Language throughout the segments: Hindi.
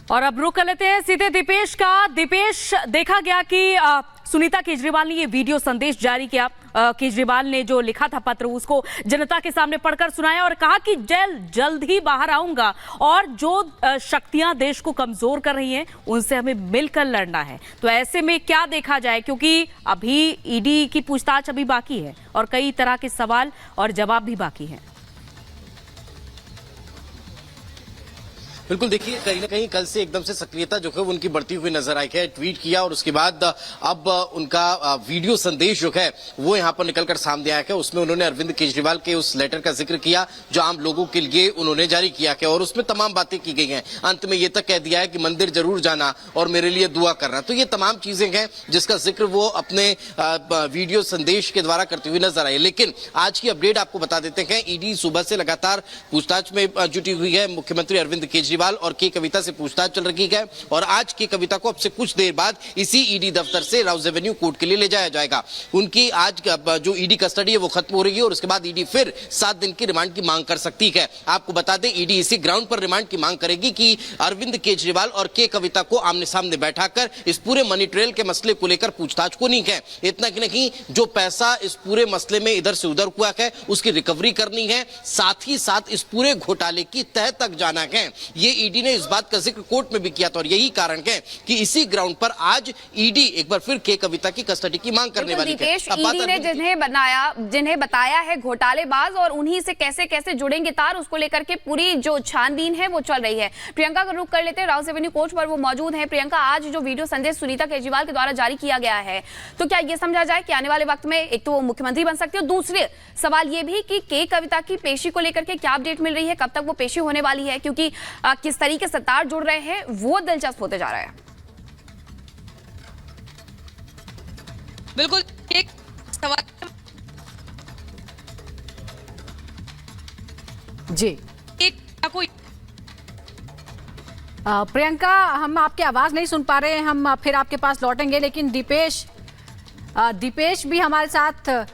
और अब रुक कर लेते हैं सीधे दीपेश का। दीपेश, देखा गया कि सुनीता केजरीवाल ने ये वीडियो संदेश जारी किया। केजरीवाल ने जो लिखा था पत्र उसको जनता के सामने पढ़कर सुनाया और कहा कि जल्द ही बाहर आऊंगा और जो शक्तियां देश को कमजोर कर रही हैं उनसे हमें मिलकर लड़ना है। तो ऐसे में क्या देखा जाए, क्योंकि अभी ईडी की पूछताछ अभी बाकी है और कई तरह के सवाल और जवाब भी बाकी हैं। बिल्कुल, देखिए कहीं ना कहीं कल से एकदम से सक्रियता जो है उनकी बढ़ती हुई नजर आई है। ट्वीट किया और उसके बाद अब उनका वीडियो संदेश जो है वो यहां पर निकलकर सामने आया है। उसमें उन्होंने अरविंद केजरीवाल के उस लेटर का जिक्र किया जो आम लोगों के लिए उन्होंने जारी किया है और उसमें तमाम बातें की गई हैं। अंत में ये तक कह दिया है कि मंदिर जरूर जाना और मेरे लिए दुआ करना। तो ये तमाम चीजें हैं जिसका जिक्र वो अपने वीडियो संदेश के द्वारा करते हुए नजर आए। लेकिन आज की अपडेट आपको बता देते हैं, ईडी सुबह से लगातार पूछताछ में जुटी हुई है। मुख्यमंत्री अरविंद केजरीवाल और के कविता से पूछताछ चल रही है और आज के कविता को अब से कुछ देर बाद इसी ईडी दफ्तर से राउज एवेन्यू कोर्ट के लिए ले जाया जाएगा। उनकी आज जो ईडी कस्टडी है वो खत्म हो रही है और उसके बाद ईडी फिर 7 दिन की रिमांड की मांग कर सकती है। आपको बता दें, ईडी इसी ग्राउंड पर रिमांड की मांग करेगी कि अरविंद केजरीवाल और के कविता को आमने सामने बैठाकर इस पूरे मनी ट्रेल के मसले को लेकर पूछताछ को नहीं है। इतना कि नहीं, जो पैसा इस पूरे मसले में इधर से उधर हुआ है उसकी रिकवरी करनी है, साथ ही साथ इस पूरे घोटाले की तह तक जाना है। ये ईडी ने इस बात का जिक्र कोर्ट में भी किया था और यही कारण है कि इसी ग्राउंड पर आज ईडी एक बार फिर के कविता की कस्टडी की मांग करने वाली है। ईडी ने जिन्हें बताया है घोटालेबाज और उन्हीं से कैसे कैसे जुड़ेंगे तार, उसको लेकर के पूरी जो छानबीन है वो चल रही है। प्रियंका का रुख कर लेते हैं, राउज एवेन्यू कोर्ट पर वो मौजूद है। प्रियंका, आज जो वीडियो संदेश सुनीता केजरीवाल के द्वारा जारी किया गया है, तो क्या ये समझा जाए कि आने वाले वक्त में एक तो वो मुख्यमंत्री बन सकते हो, दूसरे सवाल ये भी कि के कविता की पेशी को लेकर के क्या अपडेट मिल रही है, कब तक वो पेशी होने वाली है, क्योंकि किस तरीके से तार जुड़ रहे हैं वो दिलचस्प होते जा रहा है। बिल्कुल, एक सवाल जी एक कोई प्रियंका, हम आपकी आवाज नहीं सुन पा रहे हैं, हम फिर आपके पास लौटेंगे। लेकिन दीपेश भी हमारे साथ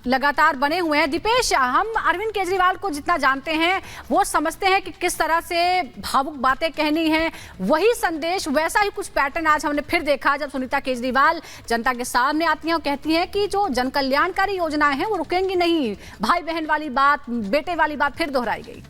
लगातार बने हुए हैं। दीपेश, हम अरविंद केजरीवाल को जितना जानते हैं वो समझते हैं कि किस तरह से भावुक बातें कहनी है, वही संदेश वैसा ही कुछ पैटर्न आज हमने फिर देखा जब सुनीता केजरीवाल जनता के सामने आती हैं और कहती हैं कि जो जन कल्याणकारी योजनाएं हैं वो रुकेंगी नहीं। भाई बहन वाली बात, बेटे वाली बात फिर दोहराई गई।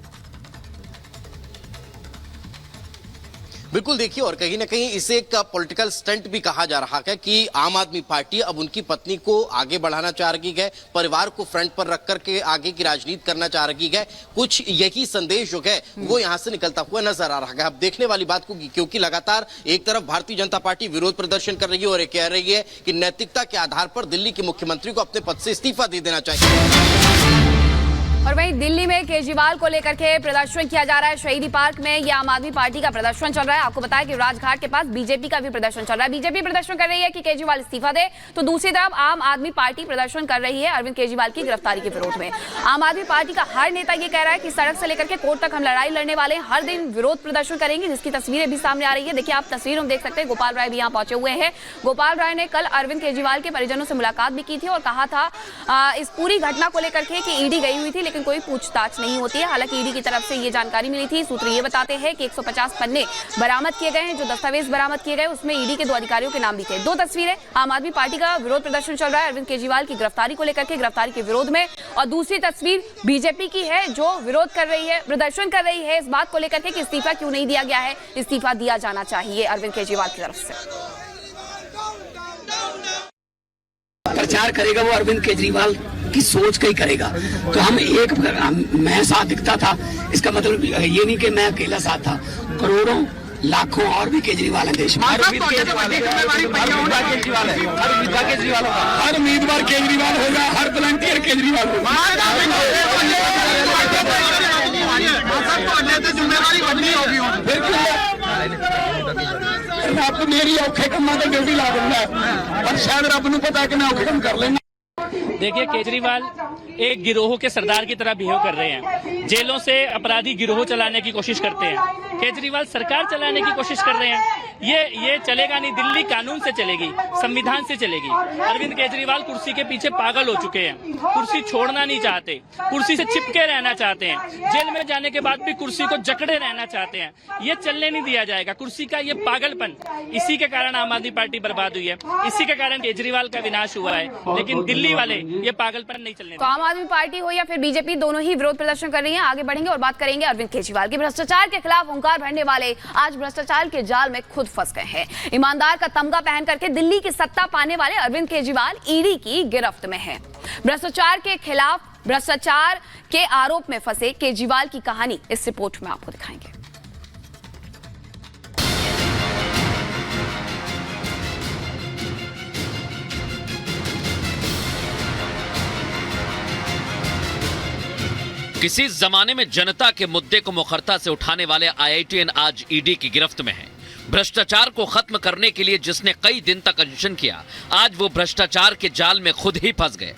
बिल्कुल, देखिए, और कहीं ना कहीं इसे एक पॉलिटिकल स्टंट भी कहा जा रहा है कि आम आदमी पार्टी अब उनकी पत्नी को आगे बढ़ाना चाह रही है, परिवार को फ्रंट पर रख करके आगे की राजनीति करना चाह रही है। कुछ यही संदेश जो है वो यहां से निकलता हुआ नजर आ रहा है। अब देखने वाली बात होगी, क्योंकि लगातार एक तरफ भारतीय जनता पार्टी विरोध प्रदर्शन कर रही है और कह रही है कि नैतिकता के आधार पर दिल्ली के मुख्यमंत्री को अपने पद से इस्तीफा दे देना चाहिए। और वहीं दिल्ली में केजरीवाल को लेकर के प्रदर्शन किया जा रहा है। शहीदी पार्क में ये आम आदमी पार्टी का प्रदर्शन चल रहा है। आपको बताया कि राजघाट के पास बीजेपी का भी प्रदर्शन चल रहा है। बीजेपी प्रदर्शन कर रही है कि केजरीवाल इस्तीफा दे, तो दूसरी तरफ आम आदमी पार्टी प्रदर्शन कर रही है अरविंद केजरीवाल की गिरफ्तारी के विरोध में। आम आदमी पार्टी का हर नेता ये कह रहा है कि सड़क से लेकर के कोर्ट तक हम लड़ाई लड़ने वाले हैं, हर दिन विरोध प्रदर्शन करेंगे, जिसकी तस्वीरें भी सामने आ रही है। देखिए, आप तस्वीरों में देख सकते हैं, गोपाल राय भी यहाँ पहुंचे हुए हैं। गोपाल राय ने कल अरविंद केजरीवाल के परिजनों से मुलाकात भी की थी और कहा था इस पूरी घटना को लेकर के कि ईडी गई हुई थी लेकिन कोई पूछताछ नहीं होती है। हालांकि ईडी की तरफ से ये जानकारी मिली थी। सूत्र ये बताते हैं कि 150 पन्ने बरामद किए गए हैं। जो दस्तावेज बरामद किए गए उसमें ईडी के 2 अधिकारियों के नाम भी थे। 2 तस्वीरें, आम आदमी पार्टी का विरोध प्रदर्शन चल रहा है अरविंद केजरीवाल की गिरफ्तारी को लेकर के, गिरफ्तारी के विरोध में, और दूसरी तस्वीर बीजेपी की है जो विरोध कर रही है, प्रदर्शन कर रही है इस बात को लेकर के कि इस्तीफा क्यों नहीं दिया गया है, इस्तीफा दिया जाना चाहिए अरविंद केजरीवाल की तरफ से। प्रचार करेगा वो अरविंद केजरीवाल की सोच का ही करेगा। तो मैं साथ दिखता था, इसका मतलब ये नहीं कि मैं अकेला साथ था, करोड़ों लाखों और भी केजरीवाल है देश में। हर उम्मीदवार केजरीवाल होगा, हर वॉलंटियर केजरीवाल होगा। रब मेरी औखे कम्मा तो ड्यूटी ला दूंगा और शायद रब नूं पता कि मैं औखे कम कर लेना। देखिए, केजरीवाल एक गिरोह के सरदार की तरह बिहेव कर रहे हैं। जेलों से अपराधी गिरोह चलाने की कोशिश करते हैं, केजरीवाल सरकार चलाने की कोशिश कर रहे हैं। ये चलेगा नहीं। दिल्ली कानून से चलेगी, संविधान से चलेगी। अरविंद केजरीवाल कुर्सी के पीछे पागल हो चुके हैं, कुर्सी छोड़ना नहीं चाहते, कुर्सी से चिपके रहना चाहते हैं, जेल में जाने के बाद भी कुर्सी को जकड़े रहना चाहते हैं। ये चलने नहीं दिया जाएगा। कुर्सी का ये पागलपन, इसी के कारण आम आदमी पार्टी बर्बाद हुई है, इसी के कारण केजरीवाल का विनाश हुआ है। लेकिन दिल्ली वाले ये पागलपन नहीं चलने तो आम आदमी पार्टी हो या फिर बीजेपी, दोनों ही विरोध प्रदर्शन कर रही है। आगे बढ़ेंगे और बात करेंगे अरविंद केजरीवाल की। भ्रष्टाचार के खिलाफ हुंकार भरने वाले आज भ्रष्टाचार के जाल में खुद फंस गए हैं। ईमानदार का तमगा पहन करके दिल्ली की सत्ता पाने वाले अरविंद केजरीवाल ईडी की गिरफ्त में है। भ्रष्टाचार के खिलाफ भ्रष्टाचार के आरोप में फंसे केजरीवाल की कहानी इस रिपोर्ट में आपको दिखाएंगे। किसी जमाने में जनता के मुद्दे को मुखरता से उठाने वाले आईआईटीएन आज ईडी की गिरफ्त में है। भ्रष्टाचार को खत्म करने के लिए जिसने कई दिन तक अनशन किया, आज वो भ्रष्टाचार के जाल में खुद ही फंस गए।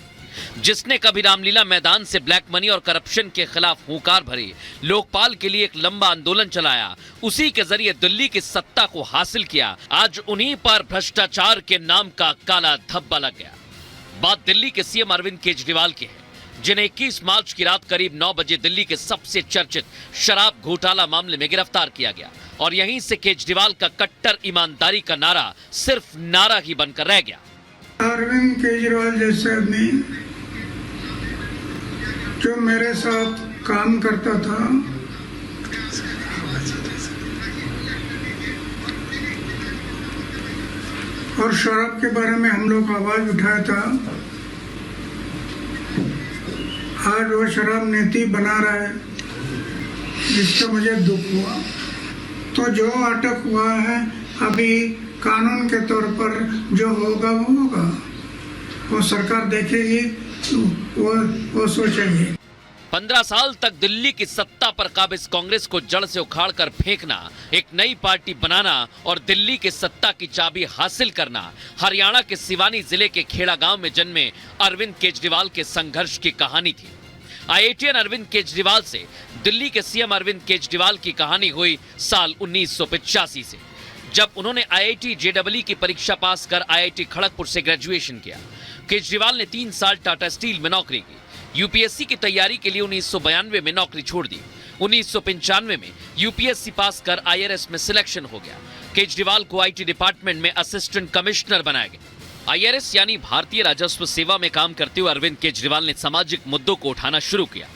जिसने कभी रामलीला मैदान से ब्लैक मनी और करप्शन के खिलाफ हुंकार भरी, लोकपाल के लिए एक लंबा आंदोलन चलाया, उसी के जरिए दिल्ली की सत्ता को हासिल किया, आज उन्हीं पर भ्रष्टाचार के नाम का काला धब्बा लग गया। बात दिल्ली के सीएम अरविंद केजरीवाल की है, जिन्हें 21 मार्च की रात करीब 9 बजे दिल्ली के सबसे चर्चित शराब घोटाला मामले में गिरफ्तार किया गया। और यहीं से केजरीवाल का कट्टर ईमानदारी का नारा सिर्फ नारा ही बनकर रह गया। अरविंद केजरीवाल जैसे आदमी जो मेरे साथ काम करता था, और शराब के बारे में हम लोग आवाज उठाया था, आज वो शराब नीति बना रहा है, जिससे मुझे दुख हुआ। तो जो अटक हुआ है अभी कानून के तौर पर जो होगा वो होगा, वो सरकार देखेगी, वो सोचेगी। 15 साल तक दिल्ली की सत्ता पर काबिज कांग्रेस को जड़ से उखाड़कर फेंकना, एक नई पार्टी बनाना और दिल्ली की सत्ता की चाबी हासिल करना हरियाणा के सिवानी जिले के खेड़ा गांव में जन्मे अरविंद केजरीवाल के संघर्ष की कहानी थी। आईआईटीएन अरविंद केजरीवाल से दिल्ली के सीएम अरविंद केजरीवाल की कहानी हुई साल 1985 से, जब उन्होंने आईआईटी जेईई की परीक्षा पास कर आईआईटी खड़गपुर से ग्रेजुएशन किया। केजरीवाल ने 3 साल टाटा स्टील में नौकरी की। यूपीएससी की तैयारी के लिए 1992 में नौकरी छोड़ दी। 1995 में यूपीएससी पास कर आईआरएस में सिलेक्शन हो गया। केजरीवाल को आईटी डिपार्टमेंट में असिस्टेंट कमिश्नर बनाया गया। आईआरएस यानी भारतीय राजस्व सेवा में काम करते हुए अरविंद केजरीवाल ने सामाजिक मुद्दों को उठाना शुरू किया।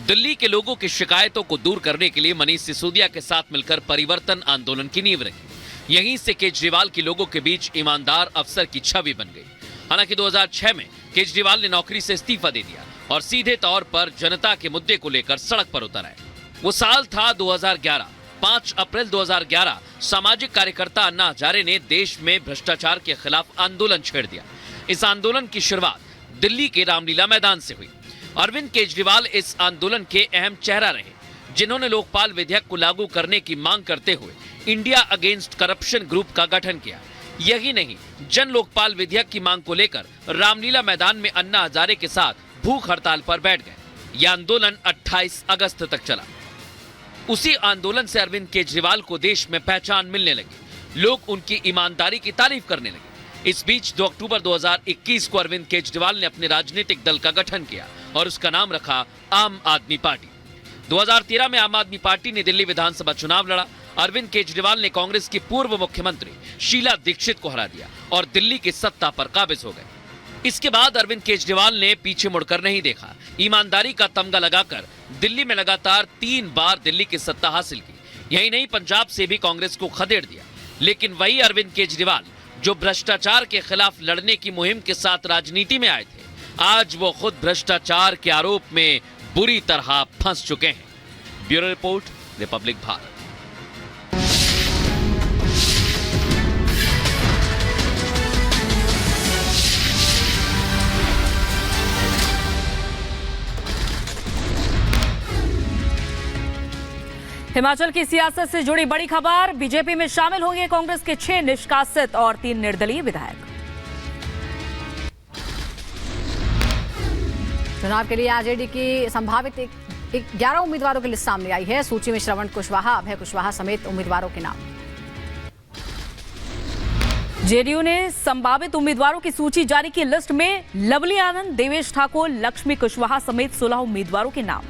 दिल्ली के लोगों की शिकायतों को दूर करने के लिए मनीष सिसोदिया के साथ मिलकर परिवर्तन आंदोलन की नींव रखी। यहीं से केजरीवाल की लोगों के बीच ईमानदार अफसर की छवि बन गई। हालांकि 2006 में केजरीवाल ने नौकरी से इस्तीफा दे दिया और सीधे तौर पर जनता के मुद्दे को लेकर सड़क पर उतर आए। वो साल था 2011। 5 अप्रैल 2011 सामाजिक कार्यकर्ता अन्ना हजारे ने देश में भ्रष्टाचार के खिलाफ आंदोलन छेड़ दिया। इस आंदोलन की शुरुआत दिल्ली के रामलीला मैदान से हुई। अरविंद केजरीवाल इस आंदोलन के अहम चेहरा रहे, जिन्होंने लोकपाल विधेयक को लागू करने की मांग करते हुए इंडिया अगेंस्ट करप्शन ग्रुप का गठन किया। यही नहीं, जन लोकपाल विधेयक की मांग को लेकर रामलीला मैदान में अन्ना हजारे के साथ भूख हड़ताल पर बैठ गए। यह आंदोलन 28 अगस्त तक चला। उसी आंदोलन से अरविंद केजरीवाल को देश में पहचान मिलने लगी। लोग उनकी ईमानदारी की तारीफ करने लगे। इस बीच 2 अक्टूबर 2021 को अरविंद केजरीवाल ने अपने राजनीतिक दल का गठन किया और उसका नाम रखा आम आदमी पार्टी। 2013 में आम आदमी पार्टी ने दिल्ली विधानसभा चुनाव लड़ा। अरविंद केजरीवाल ने कांग्रेस की पूर्व मुख्यमंत्री शीला दीक्षित को हरा दिया और दिल्ली की सत्ता पर काबिज हो गए। इसके बाद अरविंद केजरीवाल ने पीछे मुड़कर नहीं देखा। ईमानदारी का तमगा लगाकर दिल्ली में लगातार 3 बार दिल्ली की सत्ता हासिल की। यही नहीं, पंजाब से भी कांग्रेस को खदेड़ दिया। लेकिन वही अरविंद केजरीवाल जो भ्रष्टाचार के खिलाफ लड़ने की मुहिम के साथ राजनीति में आए थे, आज वो खुद भ्रष्टाचार के आरोप में बुरी तरह फंस चुके हैं। Bureau report, Republic Bharat. Himachal की सियासत से जुड़ी बड़ी खबर, बीजेपी में शामिल होंगे कांग्रेस के 6 निष्कासित और 3 निर्दलीय विधायक। चुनाव के लिए आरजेडी की संभावित 11 उम्मीदवारों की लिस्ट सामने आई है। सूची में श्रवण कुशवाहा, अभय कुशवाहा समेत उम्मीदवारों के नाम। जेडीयू ने संभावित उम्मीदवारों की सूची जारी की। लिस्ट में लवली आनंद, देवेश ठाकुर, लक्ष्मी कुशवाहा समेत 16 उम्मीदवारों के नाम।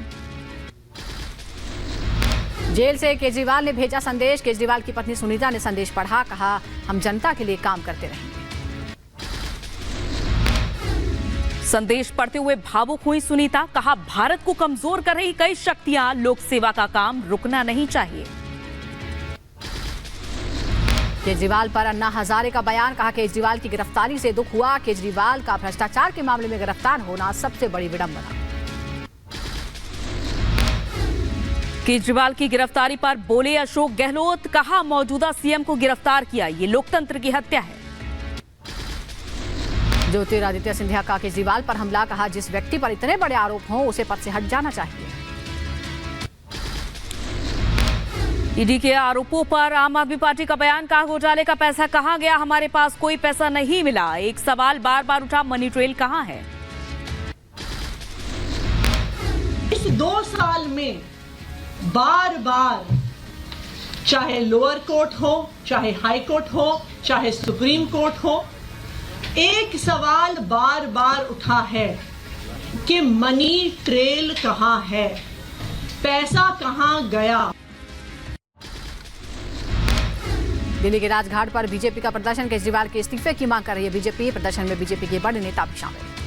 जेल से केजरीवाल ने भेजा संदेश। केजरीवाल की पत्नी सुनीता ने संदेश पढ़ा, कहा हम जनता के लिए काम करते रहेंगे। संदेश पढ़ते हुए भावुक हुई सुनीता, कहा भारत को कमजोर कर रही कई शक्तियां, लोक सेवा का काम रुकना नहीं चाहिए। केजरीवाल पर अन्ना हजारे का बयान, कहा केजरीवाल की गिरफ्तारी से दुख हुआ। केजरीवाल का भ्रष्टाचार के मामले में गिरफ्तार होना सबसे बड़ी विडंबना। केजरीवाल की गिरफ्तारी पर बोले अशोक गहलोत, कहा मौजूदा सीएम को गिरफ्तार किया, ये लोकतंत्र की हत्या है। ज्योतिरादित्य सिंधिया का केजरीवाल पर हमला, कहा जिस व्यक्ति पर इतने बड़े आरोप हों उसे पद से हट जाना चाहिए। ईडी के आरोपों पर आम आदमी पार्टी का बयान, कहा घोटाले का पैसा कहां गया, हमारे पास कोई पैसा नहीं मिला। एक सवाल बार बार उठा, मनी ट्रेल कहां है। इस 2 साल में बार बार चाहे लोअर कोर्ट हो, चाहे हाई कोर्ट हो, चाहे सुप्रीम कोर्ट हो, एक सवाल बार बार उठा है कि मनी ट्रेल कहां है, पैसा कहां गया। दिल्ली के राजघाट पर बीजेपी का प्रदर्शन, केजरीवाल के इस्तीफे की मांग कर रही है बीजेपी। प्रदर्शन में बीजेपी के बड़े नेता भी शामिल।